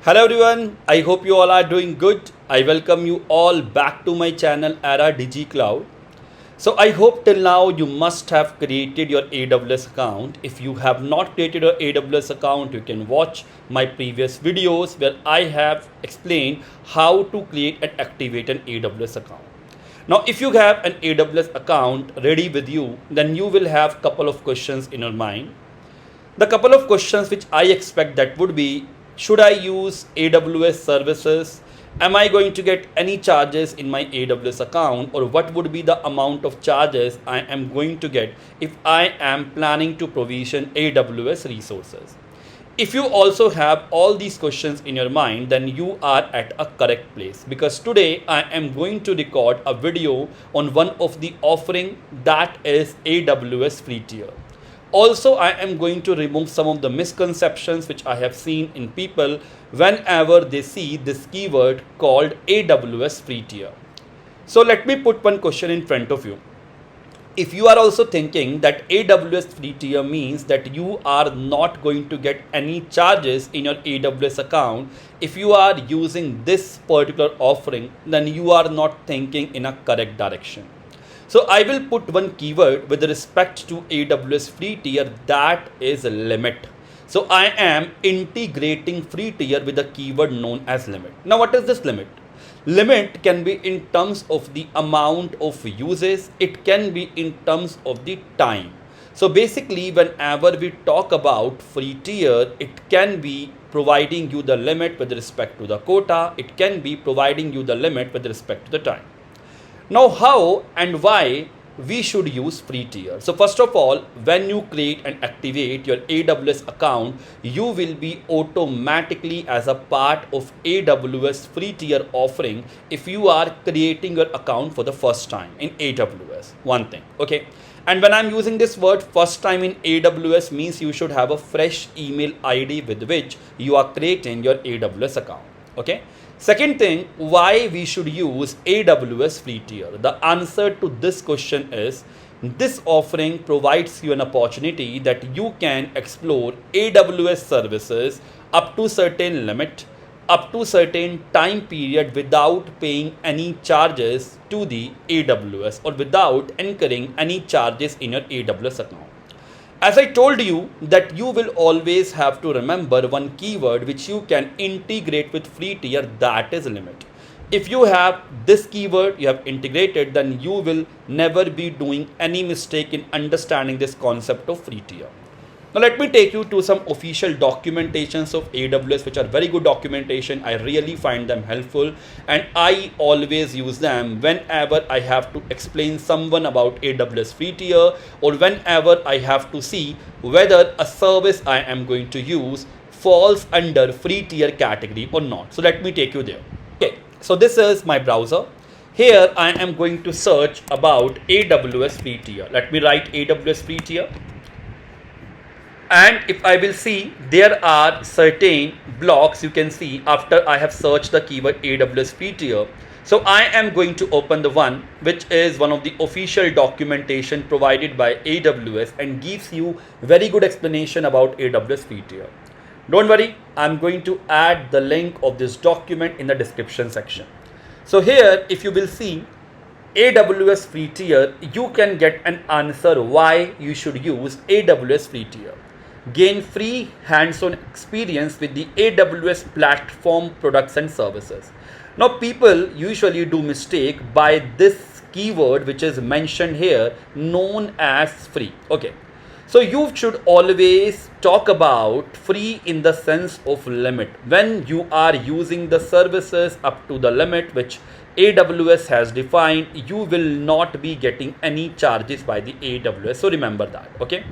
Hello everyone, I hope you all are doing good. I welcome you all back to my channel Era Digi Cloud. So I hope till now you must have created your AWS account. If you have not created your AWS account, you can watch my previous videos where I have explained how to create and activate an AWS account. Now if you have an AWS account ready with you, then you will have couple of questions in your mind. The couple of questions which I expect that would be, should I use AWS services? Am I going to get any charges in my AWS account, or what would be the amount of charges I am going to get if I am planning to provision AWS resources? If you also have all these questions in your mind, then you are at a correct place, because today I am going to record a video on one of the offering, that is AWS Free Tier. Also, I am going to remove some of the misconceptions which I have seen in people whenever they see this keyword called AWS Free Tier. So let me put one question in front of you. If you are also thinking that AWS Free Tier means that you are not going to get any charges in your AWS account, if you are using this particular offering, then you are not thinking in a correct direction. So I will put one keyword with respect to AWS Free Tier, that is limit. So I am integrating free tier with a keyword known as limit. Now what is this limit? Limit can be in terms of the amount of uses. It can be in terms of the time. So basically whenever we talk about free tier, it can be providing you the limit with respect to the quota. It can be providing you the limit with respect to the time. Now how and why we should use free tier? So first of all, when you create and activate your AWS account, you will be automatically as a part of AWS free tier offering if you are creating your account for the first time in AWS. One thing, okay? And when I'm using this word first time in AWS means you should have a fresh email ID with which you are creating your AWS account, okay? Second thing, why we should use AWS Free Tier? The answer to this question is, this offering provides you an opportunity that you can explore AWS services up to certain limit, up to certain time period without paying any charges to the AWS or without incurring any charges in your AWS account. As I told you that you will always have to remember one keyword which you can integrate with free tier, that is limit. If you have this keyword, you have integrated, then you will never be doing any mistake in understanding this concept of free tier. Now let me take you to some official documentations of AWS, which are very good documentation. I really find them helpful and I always use them whenever I have to explain someone about AWS Free Tier, or whenever I have to see whether a service I am going to use falls under free tier category or not. So let me take you there. Okay, so this is my browser. Here I am going to search about AWS Free Tier. Let me write AWS Free Tier. And if I will see, there are certain blocks you can see after I have searched the keyword AWS Free Tier. So I am going to open the one which is one of the official documentation provided by AWS and gives you very good explanation about AWS Free Tier. Don't worry, I'm going to add the link of this document in the description section. So here, if you will see AWS Free Tier, you can get an answer why you should use AWS Free Tier. Gain free hands-on experience with the AWS platform products and services. Now people usually do mistake by this keyword which is mentioned here, known as free. Okay, so you should always talk about free in the sense of limit. When you are using the services up to the limit which AWS has defined, you will not be getting any charges by the AWS. So remember that, okay?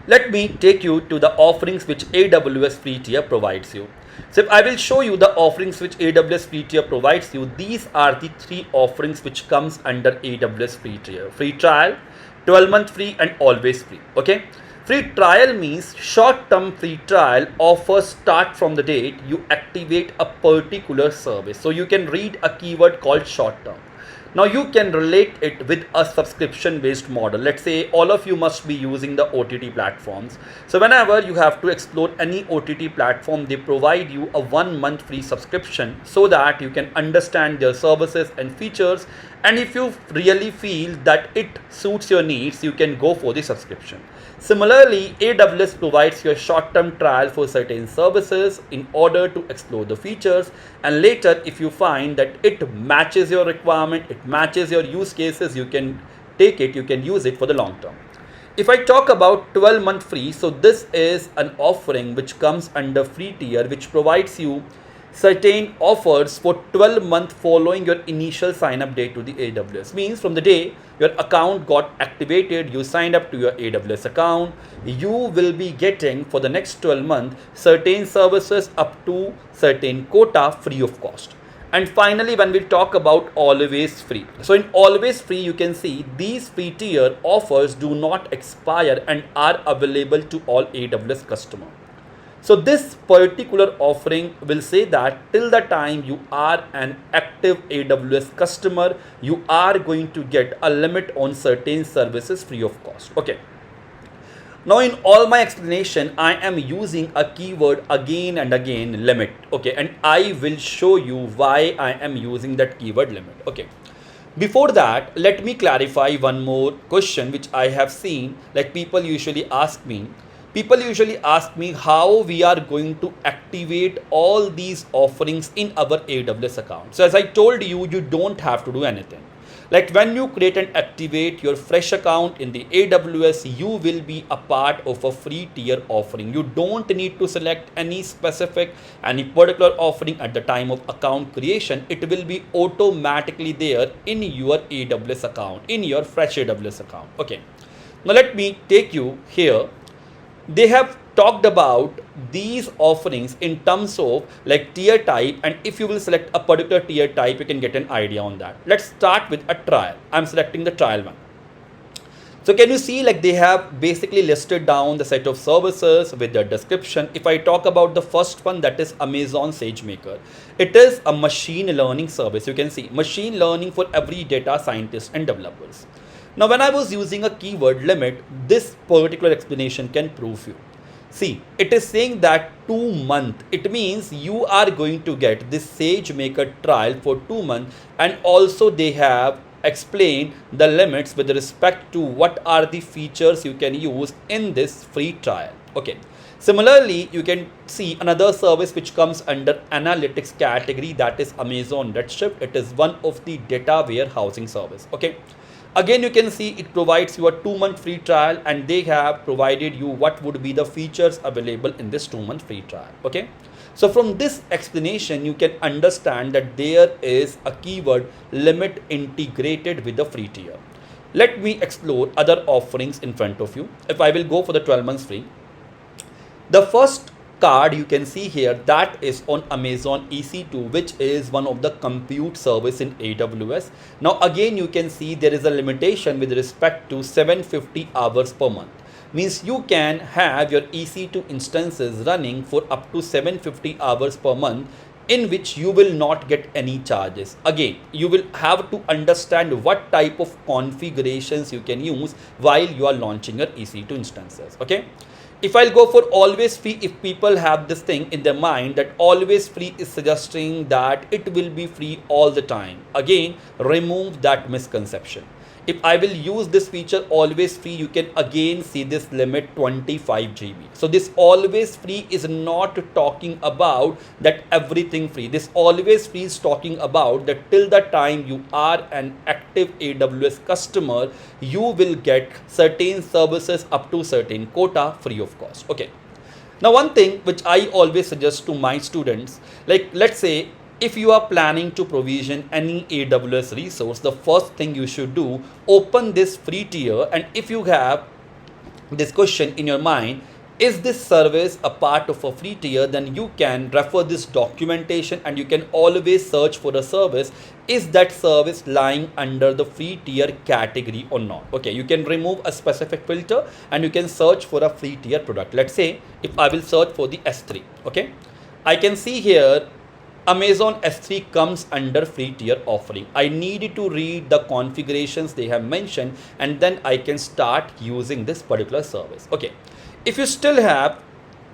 Let me take you to the offerings which AWS Free Tier provides you. So if I will show you the offerings which AWS Free Tier provides you, these are the three offerings which comes under AWS Free Tier. Free trial, 12-month free and always free. Okay. Free trial means short-term free trial offers start from the date you activate a particular service. So you can read a keyword called short-term. Now you can relate it with a subscription based model. Let's say all of you must be using the OTT platforms. So whenever you have to explore any OTT platform, they provide you a 1 month free subscription so that you can understand their services and features. And if you really feel that it suits your needs, you can go for the subscription. Similarly, AWS provides you a short-term trial for certain services in order to explore the features, and later if you find that it matches your requirement, it matches your use cases, you can take it, you can use it for the long term. If I talk about 12-month free, so this is an offering which comes under free tier, which provides you certain offers for 12 months following your initial sign up date to the AWS. Means from the day your account got activated, you signed up to your AWS account, you will be getting for the next 12 months certain services up to certain quota free of cost. And finally, when we talk about always free, so in always free you can see these free tier offers do not expire and are available to all AWS customers. So this particular offering will say that till the time you are an active AWS customer, you are going to get a limit on certain services free of cost. Okay. Now in all my explanation, I am using a keyword again and again, limit. Okay. And I will show you why I am using that keyword limit. Okay. Before that, let me clarify one more question which I have seen, like people usually ask me. People usually ask me how we are going to activate all these offerings in our AWS account. So as I told you, you don't have to do anything. Like when you create and activate your fresh account in the AWS, you will be a part of a free tier offering. You don't need to select any particular offering at the time of account creation. It will be automatically there in your AWS account, in your fresh AWS account. Okay. Now let me take you here. They have talked about these offerings in terms of like tier type, and if you will select a particular tier type, you can get an idea on that. Let's start with a trial. I'm selecting the trial one. So can you see like they have basically listed down the set of services with their description. If I talk about the first one, that is Amazon SageMaker. It is a machine learning service. You can see machine learning for every data scientist and developers. Now, when I was using a keyword limit, this particular explanation can prove you. See, it is saying that 2 months. It means you are going to get this SageMaker trial for 2 months, and also they have explained the limits with respect to what are the features you can use in this free trial. Okay. Similarly, you can see another service which comes under analytics category, that is Amazon Redshift. It is one of the data warehousing service. Okay. Again, you can see it provides you a 2-month free trial, and they have provided you what would be the features available in this 2-month free trial. Okay. So from this explanation, you can understand that there is a keyword limit integrated with the free tier. Let me explore other offerings in front of you. If I will go for the 12 months free, the first card you can see here, that is on Amazon EC2, which is one of the compute service in AWS. Now again, you can see there is a limitation with respect to 750 hours per month. Means you can have your EC2 instances running for up to 750 hours per month, in which you will not get any charges. Again, you will have to understand what type of configurations you can use while you are launching your EC2 instances. Okay. If I'll go for always free, if people have this thing in their mind that always free is suggesting that it will be free all the time, again, remove that misconception. If I will use this feature always free, you can again see this limit 25 GB. So this always free is not talking about that everything free. This always free is talking about that till the time you are an active AWS customer, you will get certain services up to certain quota free of cost. Okay. Now one thing which I always suggest to my students, like let's say if you are planning to provision any AWS resource, the first thing you should do, open this free tier, and if you have this question in your mind, is this service a part of a free tier, then you can refer this documentation and you can always search for a service. Is that service lying under the free tier category or not? Okay, you can remove a specific filter and you can search for a free tier product. Let's say if I will search for the S3, okay, I can see here Amazon S3 comes under free tier offering. I need to read the configurations they have mentioned, and then I can start using this particular service. Okay. If you still have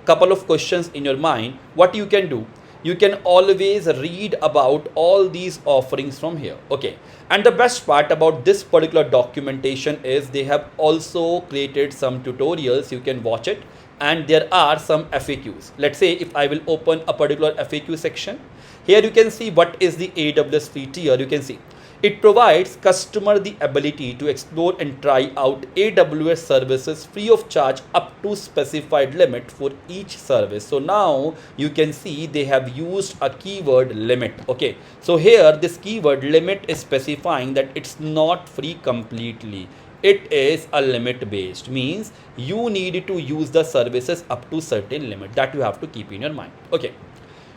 couple of questions in your mind, what you can do, you can always read about all these offerings from here. Okay. And the best part about this particular documentation is they have also created some tutorials. You can watch it, and there are some FAQs. Let's say if I will open a particular FAQ section, here you can see what is the AWS free tier. You can see it provides customer the ability to explore and try out AWS services free of charge up to specified limit for each service. So now you can see they have used a keyword limit. Okay, so here this keyword limit is specifying that it's not free completely. It is a limit based, means you need to use the services up to certain limit. That you have to keep in your mind. Okay,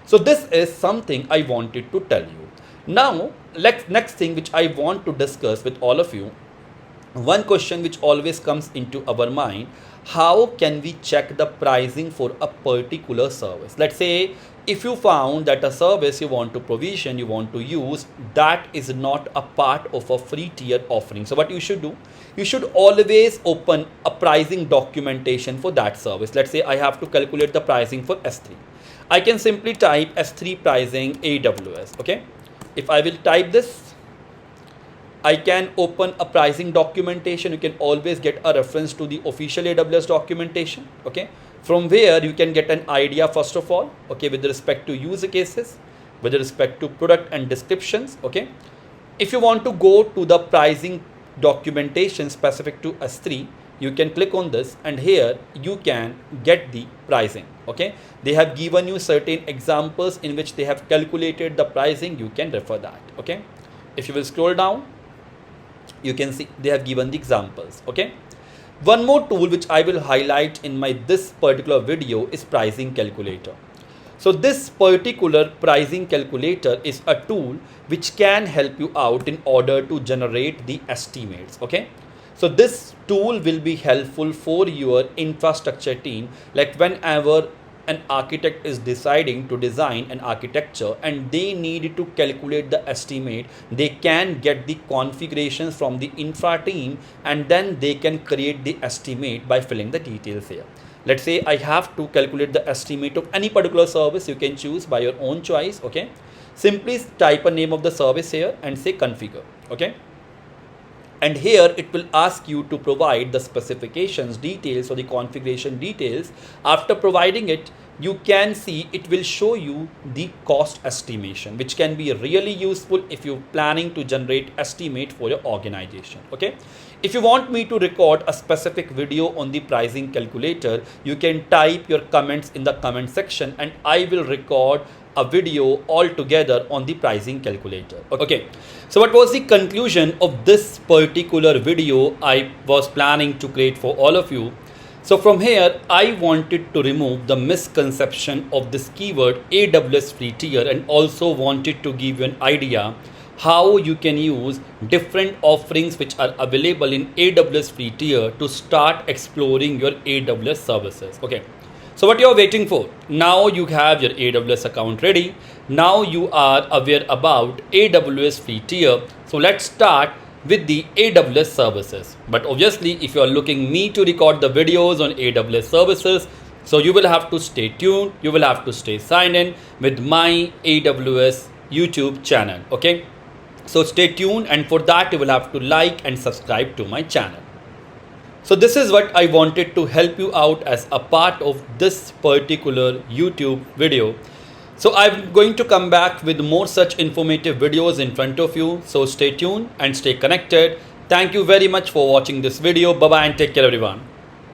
so this is something I wanted to tell you. Now, next thing which I want to discuss with all of you, one question which always comes into our mind, how can we check the pricing for a particular service? Let's say if you found that a service you want to provision, you want to use, that is not a part of a free tier offering. So what you should do, you should always open a pricing documentation for that service. Let's say I have to calculate the pricing for S3. I can simply type S3 pricing AWS. Okay. If I will type this, I can open a pricing documentation. You can always get a reference to the official AWS documentation. Okay, from where you can get an idea first of all. Okay, with respect to use cases, with respect to product and descriptions. Okay, if you want to go to the pricing documentation specific to S3, you can click on this, and here you can get the pricing. Okay, they have given you certain examples in which they have calculated the pricing. You can refer that. Okay, if you will scroll down, you can see they have given the examples. Okay, one more tool which I will highlight in my this particular video is pricing calculator. So this particular pricing calculator is a tool which can help you out in order to generate the estimates. Okay, so this tool will be helpful for your infrastructure team, like whenever an architect is deciding to design an architecture and they need to calculate the estimate, they can get the configurations from the infra team, and then they can create the estimate by filling the details here. Let's say I have to calculate the estimate of any particular service. You can choose by your own choice. Okay, simply type a name of the service here and say configure. Okay, and here it will ask you to provide the specifications details or the configuration details. After providing it, you can see it will show you the cost estimation, which can be really useful if you're planning to generate estimate for your organization. Okay, if you want me to record a specific video on the pricing calculator, you can type your comments in the comment section and I will record a video altogether on the pricing calculator. Okay, so what was the conclusion of this particular video I was planning to create for all of you? So from here, I wanted to remove the misconception of this keyword AWS free tier, and also wanted to give you an idea how you can use different offerings which are available in AWS free tier to start exploring your AWS services. Okay, so what you are waiting for? Now you have your AWS account ready. Now you are aware about AWS free tier. So let's start with the AWS services. But obviously, if you are looking me to record the videos on AWS services, so you will have to stay tuned. You will have to stay signed in with my AWS YouTube channel. Okay, so stay tuned, and for that you will have to like and subscribe to my channel. So this is what I wanted to help you out as a part of this particular YouTube video. So I'm going to come back with more such informative videos in front of you. So stay tuned and stay connected. Thank you very much for watching this video. Bye bye and take care everyone.